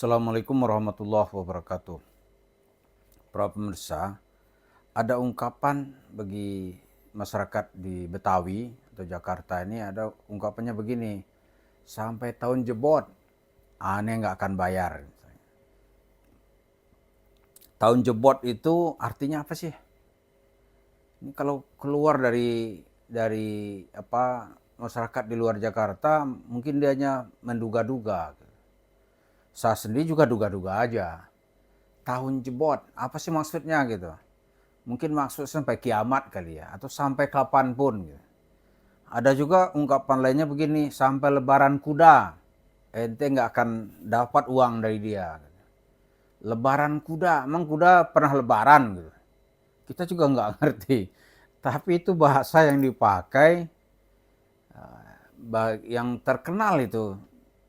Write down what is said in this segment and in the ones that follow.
Assalamualaikum warahmatullahi wabarakatuh. Para pemirsa, ada ungkapan bagi masyarakat di Betawi atau Jakarta ini, ada ungkapannya begini, sampai tahun jebot, aneh nggak akan bayar. Tahun jebot itu artinya apa sih? Ini kalau keluar dari masyarakat di luar Jakarta, mungkin dia hanya menduga-duga. Saya sendiri juga duga-duga aja. Tahun jebot, apa sih maksudnya gitu? Mungkin maksud sampai kiamat kali ya, atau sampai kapanpun gitu. Ada juga ungkapan lainnya begini, sampai lebaran kuda, ente nggak akan dapat uang dari dia. Lebaran kuda, emang kuda pernah lebaran gitu? Kita juga nggak ngerti. Tapi itu bahasa yang dipakai, yang terkenal itu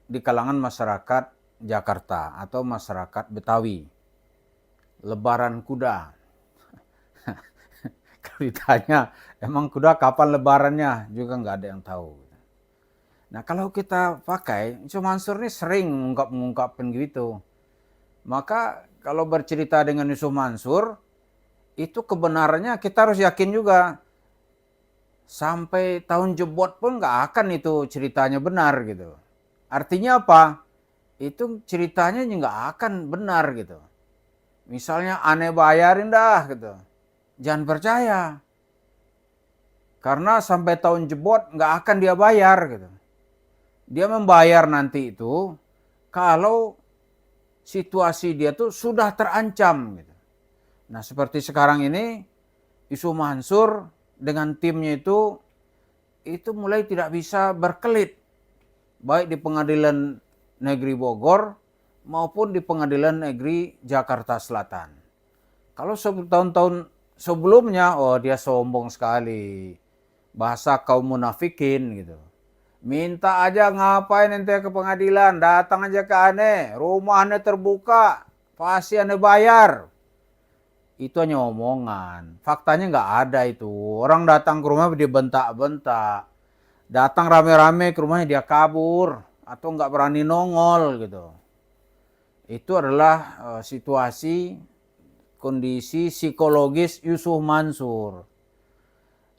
di kalangan masyarakat Jakarta atau masyarakat Betawi. Lebaran kuda. Kalau ditanya, emang kuda kapan lebarannya? Juga nggak ada yang tahu. Nah kalau kita pakai, Yusuf Mansur ini sering mengungkapkan gitu. Maka kalau bercerita dengan Yusuf Mansur, itu kebenarannya kita harus yakin juga. Sampai tahun jebot pun nggak akan itu ceritanya benar gitu. Artinya apa? Itu ceritanya nggak akan benar gitu. Misalnya aneh bayarin dah gitu. Jangan percaya. Karena sampai tahun jebot nggak akan dia bayar gitu. Dia membayar nanti itu kalau situasi dia tuh sudah terancam gitu. Nah seperti sekarang ini Yusuf Mansur dengan timnya itu mulai tidak bisa berkelit. Baik di Pengadilan Negeri Bogor maupun di Pengadilan Negeri Jakarta Selatan. Kalau tahun-tahun sebelumnya, oh dia sombong sekali. Bahasa kaum munafikin gitu. Minta aja ngapain ente ke pengadilan, datang aja ke aneh, rumah aneh terbuka, pasti aneh bayar. Itu hanya omongan, faktanya nggak ada itu. Orang datang ke rumah dia bentak-bentak, datang rame-rame ke rumahnya dia kabur atau nggak berani nongol gitu. Itu adalah situasi kondisi psikologis Yusuf Mansur.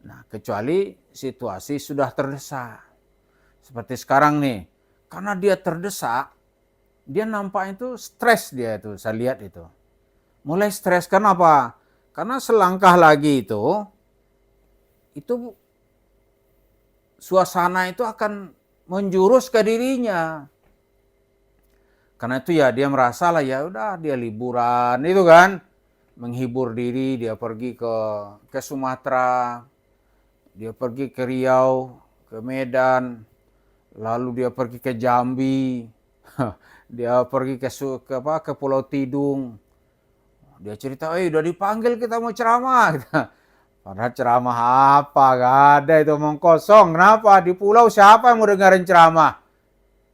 Nah, kecuali situasi sudah terdesak. Seperti sekarang nih. Karena dia terdesak, dia nampak itu stres dia itu, saya lihat itu. Mulai stres, kenapa? Karena selangkah lagi itu suasana itu akan menjurus ke dirinya. Karena itu ya dia merasa lah ya udah dia liburan itu kan. Menghibur diri, dia pergi ke Sumatera, dia pergi ke Riau, ke Medan, lalu dia pergi ke Jambi, dia pergi ke Pulau Tidung. Dia cerita, udah dipanggil kita mau ceramah. Padahal ceramah apa? Gak ada, itu omong kosong. Kenapa? Di pulau siapa yang mau dengerin ceramah?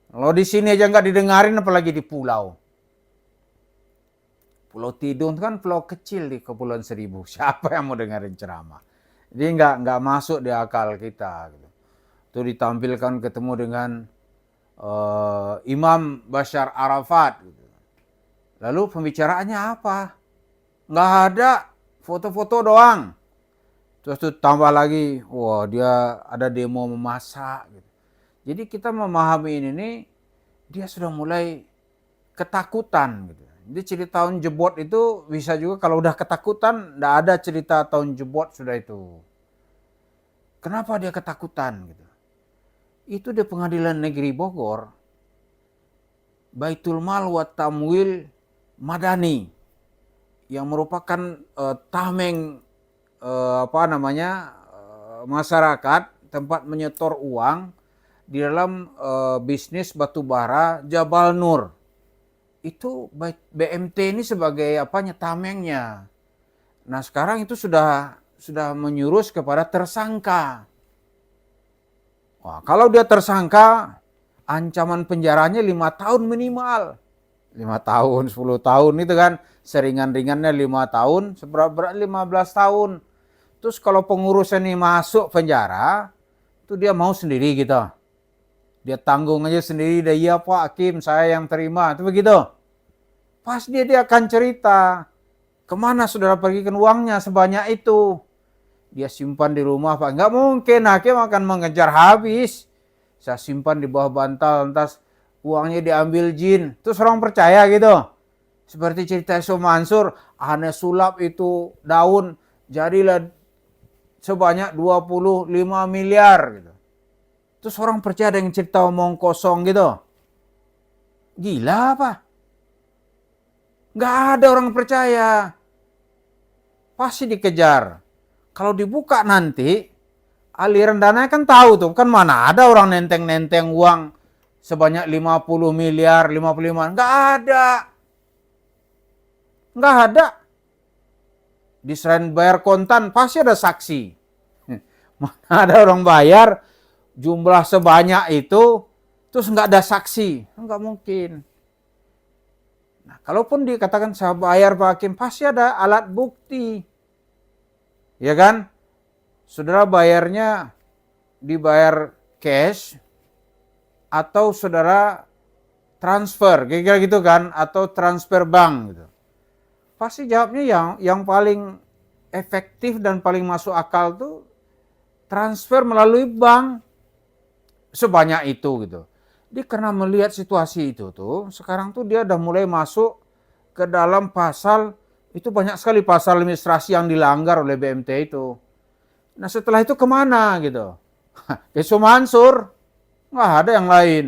Kalau di sini aja nggak didengarin, apalagi di pulau. Pulau Tidung kan pulau kecil di Kepulauan Seribu. Siapa yang mau dengerin ceramah? Jadi nggak masuk di akal kita. Gitu. Itu ditampilkan ketemu dengan Imam Bashar Arafat. Gitu. Lalu pembicaraannya apa? Nggak ada, foto-foto doang. Terus tuh tambah lagi, wah dia ada demo memasak. Gitu. Jadi kita memahami ini, dia sudah mulai ketakutan. Gitu. Jadi cerita tahun jebot itu bisa juga kalau udah ketakutan, nggak ada cerita tahun jebot sudah itu. Kenapa dia ketakutan? Gitu. Itu di Pengadilan Negeri Bogor, Baitul Mal wa Tamwil Madani, yang merupakan tameng masyarakat, tempat menyetor uang di dalam bisnis batubara Jabal Nur. Itu BMT ini sebagai tamengnya. Nah sekarang itu sudah menyurus kepada tersangka. Wah, kalau dia tersangka, ancaman penjaranya 5 tahun minimal. 5 tahun, 10 tahun itu kan. Seringan-ringannya 5 tahun, seberat 15 tahun. Terus kalau pengurus ini masuk penjara, itu dia mau sendiri gitu. Dia tanggung aja sendiri, dia iya Pak Hakim, saya yang terima, itu begitu. Pas dia akan cerita, kemana saudara pergikan uangnya sebanyak itu? Dia simpan di rumah, Pak. Nggak mungkin, hakim akan mengejar habis. Saya simpan di bawah bantal, lantas uangnya diambil jin. Terus orang percaya gitu. Seperti cerita Yusuf Mansur, aneh sulap itu daun, jadilah sebanyak 25 miliar gitu. Terus orang percaya dengan cerita omong kosong gitu. Gila apa? Nggak ada orang percaya. Pasti dikejar. Kalau dibuka nanti, aliran dananya kan tahu tuh. Kan mana ada orang nenteng-nenteng uang sebanyak 50 miliar, 55. Nggak ada. Nggak ada. Diserahin bayar kontan, pasti ada saksi. Mana ada orang bayar jumlah sebanyak itu, terus nggak ada saksi. Nggak mungkin. Nah, kalaupun dikatakan saya bayar Pak Hakim, pasti ada alat bukti. Ya kan? Saudara bayarnya dibayar cash atau saudara transfer, kira-kira gitu kan, atau transfer bank gitu. Pasti jawabnya yang paling efektif dan paling masuk akal tuh transfer melalui bank sebanyak itu gitu. Dia karena melihat situasi itu tuh, sekarang tuh dia udah mulai masuk ke dalam pasal, itu banyak sekali pasal administrasi yang dilanggar oleh BMT itu. Nah setelah itu kemana gitu? Yusuf Mansur, nggak ada yang lain.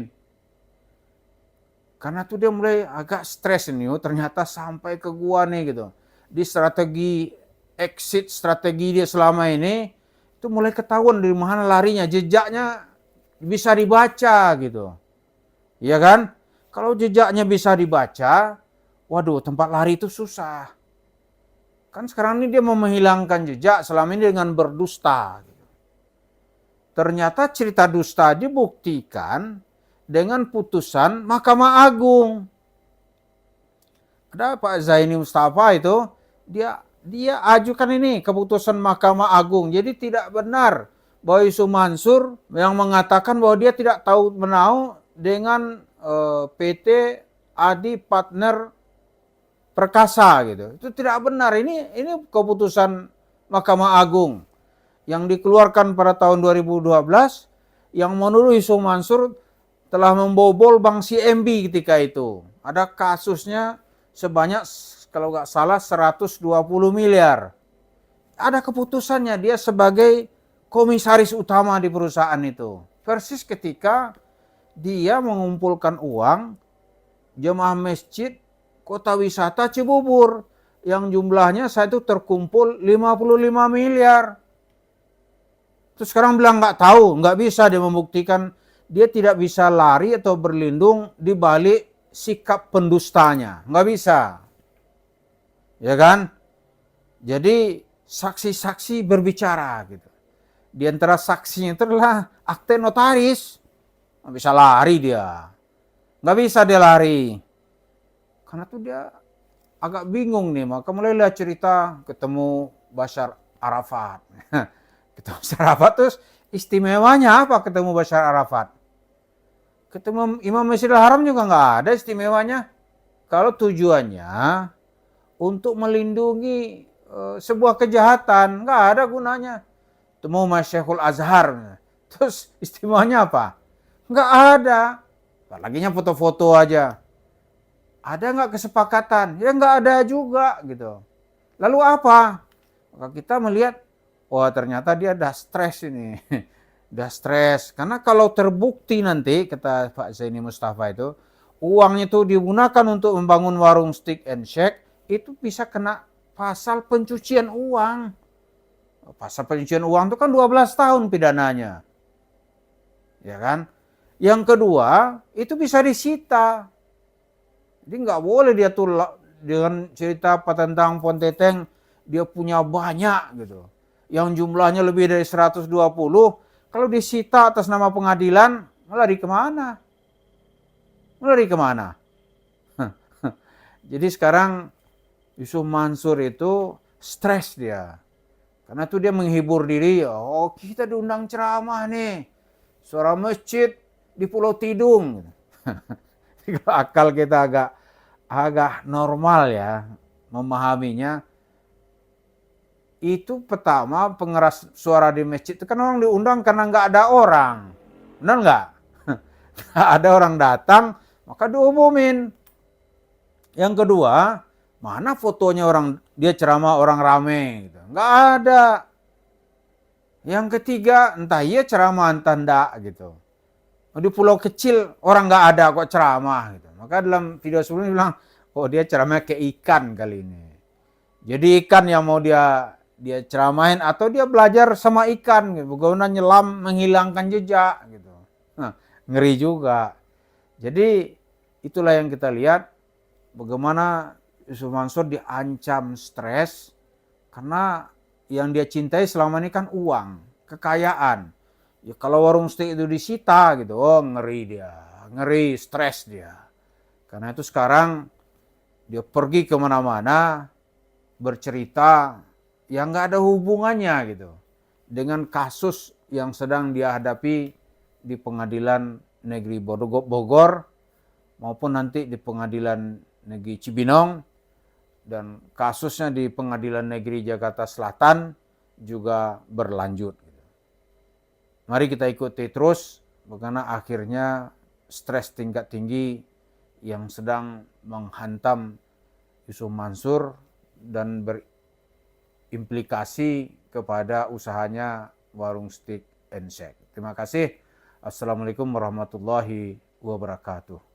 Karena tuh dia mulai agak stres ini, ternyata sampai ke gua nih gitu. Di strategi exit, strategi dia selama ini, itu mulai ketahuan dari mana larinya, jejaknya bisa dibaca gitu. Iya kan? Kalau jejaknya bisa dibaca, waduh tempat lari itu susah. Kan sekarang ini dia mau menghilangkan jejak selama ini dengan berdusta. Ternyata cerita dusta dibuktikan dengan putusan Mahkamah Agung. Ada Pak Zaini Mustafa itu, dia ajukan ini keputusan Mahkamah Agung. Jadi tidak benar bahwa Yusuf Mansur yang mengatakan bahwa dia tidak tahu menau dengan PT Adi Partner Perkasa gitu. Itu tidak benar. Ini keputusan Mahkamah Agung yang dikeluarkan pada tahun 2012 yang menuduh Yusuf Mansur telah membobol Bank CMB ketika itu. Ada kasusnya sebanyak kalau nggak salah 120 miliar. Ada keputusannya dia sebagai komisaris utama di perusahaan itu. Persis ketika dia mengumpulkan uang jemaah masjid kota wisata Cibubur yang jumlahnya saat itu terkumpul 55 miliar. Terus sekarang bilang nggak tahu, nggak bisa dia membuktikan, dia tidak bisa lari atau berlindung di balik sikap pendustanya, nggak bisa, ya kan? Jadi saksi-saksi berbicara gitu. Di antara saksinya itu adalah akte notaris, nggak bisa lari dia, nggak bisa dia lari. Karena tuh dia agak bingung nih, maka mulailah cerita ketemu Bashar Arafat. Ketemu Bashar Arafat terus istimewanya apa ketemu Bashar Arafat? Ketemu Imam Masjidil Haram juga nggak ada istimewanya. Kalau tujuannya untuk melindungi sebuah kejahatan, nggak ada gunanya. Temu Masyekhul Azhar, terus istimewanya apa? Nggak ada. Laginya foto-foto aja. Ada nggak kesepakatan? Ya nggak ada juga gitu. Lalu apa? Maka kita melihat, wah ternyata dia udah stres ini. Udah stres. Karena kalau terbukti nanti, kata Pak Zaini Mustafa itu, uangnya itu digunakan untuk membangun warung stick and shake, itu bisa kena pasal pencucian uang. Pasal pencucian uang itu kan 12 tahun pidananya. Ya kan? Yang kedua, itu bisa disita. Jadi nggak boleh dia tuh dengan cerita apa tentang Ponteteng dia punya banyak gitu. Yang jumlahnya lebih dari 120, kalau disita atas nama pengadilan, lari kemana? Lari kemana? Jadi sekarang Yusuf Mansur itu stres dia. Karena itu dia menghibur diri, oh kita diundang ceramah nih. Suara masjid di Pulau Tidung. Akal kita agak normal ya memahaminya. Itu pertama pengeras suara di masjid itu kan orang diundang karena nggak ada orang. Benar nggak? Nggak ada orang datang, maka diumumin. Yang kedua, mana fotonya orang dia ceramah orang rame gitu. Nggak ada. Yang ketiga, entah iya ceramah entah enggak gitu. Di pulau kecil orang nggak ada kok ceramah gitu. Maka dalam video sebelumnya bilang, oh dia ceramah ke ikan kali ini. Jadi ikan yang mau dia ceramahin atau dia belajar sama ikan gitu. Bagaimana nyelam menghilangkan jejak gitu. Nah, ngeri juga. Jadi itulah yang kita lihat bagaimana Yusuf Mansur diancam stres karena yang dia cintai selama ini kan uang, kekayaan. Ya kalau warung steak itu disita gitu, oh ngeri dia, ngeri, stres dia. Karena itu sekarang dia pergi kemana-mana bercerita yang nggak ada hubungannya gitu dengan kasus yang sedang dia hadapi di Pengadilan Negeri Bogor maupun nanti di Pengadilan Negeri Cibinong dan kasusnya di Pengadilan Negeri Jakarta Selatan juga berlanjut. Mari kita ikuti terus bagaimana akhirnya stres tingkat tinggi yang sedang menghantam Yusuf Mansur dan berimplikasi kepada usahanya warung steak and shake. Terima kasih. Assalamualaikum warahmatullahi wabarakatuh.